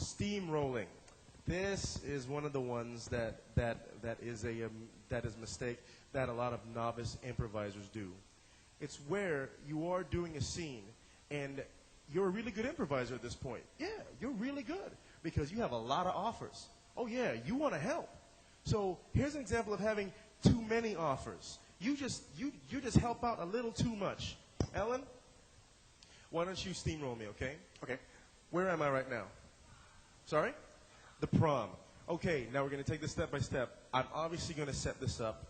Steamrolling. This is one of the ones that is a mistake that a lot of novice improvisers do. It's where you are doing a scene and you're a really good improviser at this point. Yeah, you're really good because you have a lot of offers. Oh yeah, you want to help. So here's an example of having too many offers. You just help out a little too much. Ellen, why don't you steamroll me, okay? Okay. Where am I right now? Sorry? The prom. Okay, now we're going to take this step by step. I'm obviously going to set this up.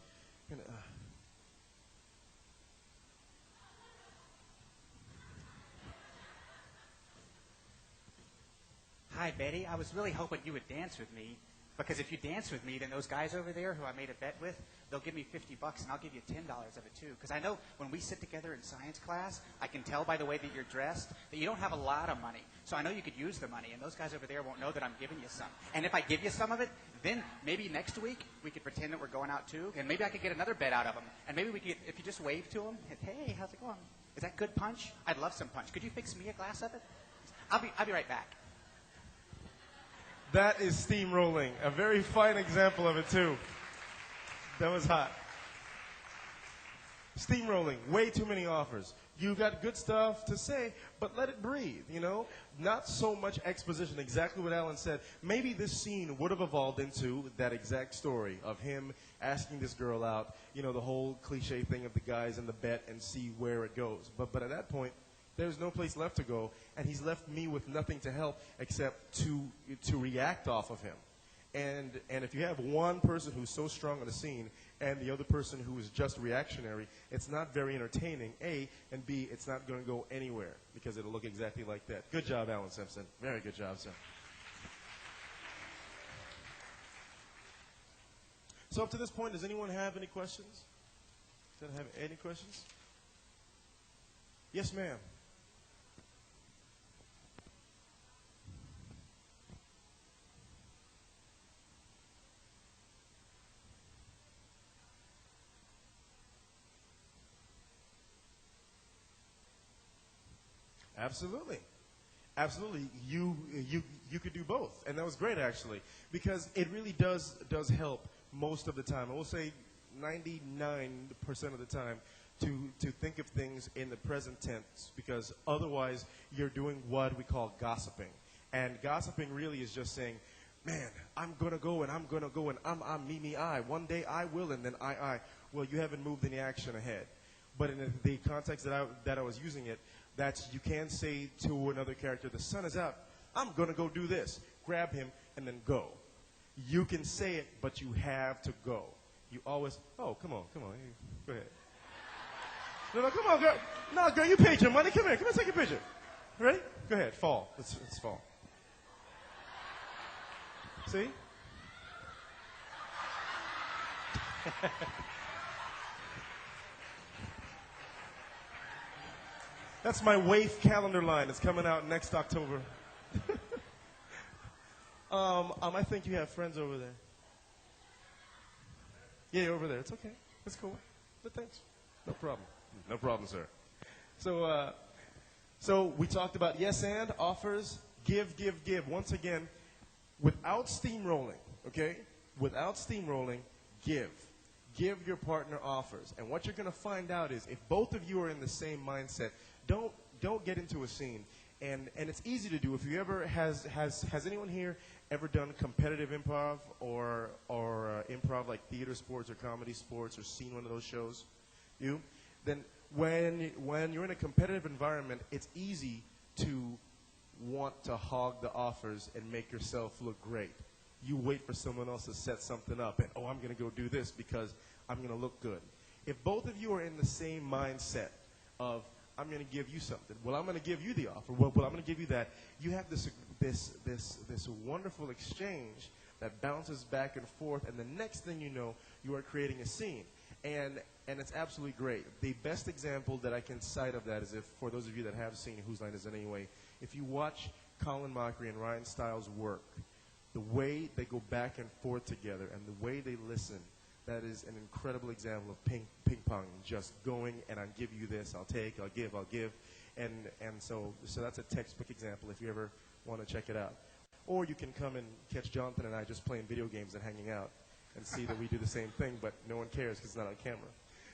Hi, Betty. I was really hoping you would dance with me, because if you dance with me, then those guys over there who I made a bet with, they'll give me $50 and I'll give you $10 of it too. Because I know when we sit together in science class, I can tell by the way that you're dressed that you don't have a lot of money. So I know you could use the money, and those guys over there won't know that I'm giving you some. And if I give you some of it, then maybe next week we could pretend that we're going out too, and maybe I could get another bet out of them. And maybe we could, if you just wave to them, hey, how's it going? Is that good punch? I'd love some punch. Could you fix me a glass of it? I'll be right back. That is steamrolling. A very fine example of it, too. That was hot. Steamrolling. Way too many offers. You got good stuff to say, but let it breathe, you know? Not so much exposition. Exactly what Alan said. Maybe this scene would have evolved into that exact story of him asking this girl out, you know, the whole cliche thing of the guys in the bet and see where it goes. But at that point, there's no place left to go, and he's left me with nothing to help except to react off of him. And if you have one person who's so strong on the scene and the other person who is just reactionary, it's not very entertaining, A, and B, it's not going to go anywhere because it'll look exactly like that. Good job, Alan Simpson. Very good job, sir. So up to this point, does anyone have any questions? Does anyone have any questions? Yes, ma'am. Absolutely. Absolutely. You could do both. And that was great, actually, because it really does help most of the time. I will say 99% of the time to think of things in the present tense, because otherwise you're doing what we call gossiping. And gossiping really is just saying, man, I'm going to go and I'm going to go and I'm me, I. One day I will and then I. Well, you haven't moved any action ahead. But in the context that I was using it, that's you can say to another character, the sun is out, I'm going to go do this. Grab him and then go. You can say it, but you have to go. You always, oh, come on, go ahead. No, come on, girl. No, girl, you paid your money. Come here, take a picture. Ready? Go ahead, fall. Let's fall. See? That's my WAIF calendar line. It's coming out next October. I think you have friends over there. Yeah, over there. It's okay. It's cool. But thanks. No problem. No problem, sir. So we talked about yes and, offers, give. Once again, without steamrolling, okay? Without steamrolling, give. Give your partner offers. And what you're going to find out is if both of you are in the same mindset, don't get into a scene. And it's easy to do. If you ever, has anyone here ever done competitive improv or improv like theater sports or comedy sports or seen one of those shows? You? Then when you're in a competitive environment, it's easy to want to hog the offers and make yourself look great. You wait for someone else to set something up and, oh, I'm going to go do this because I'm going to look good. If both of you are in the same mindset of, I'm going to give you something, well, I'm going to give you the offer, well, I'm going to give you that, you have this wonderful exchange that bounces back and forth, and the next thing you know, you are creating a scene. And it's absolutely great. The best example that I can cite of that is if, for those of you that have seen Whose Line Is It Anyway, if you watch Colin Mockery and Ryan Stiles work, the way they go back and forth together and the way they listen, that is an incredible example of ping pong, just going and I'll give you this, I'll take, I'll give. And so that's a textbook example if you ever want to check it out. Or you can come and catch Jonathan and I just playing video games and hanging out and see that we do the same thing, but no one cares because it's not on camera.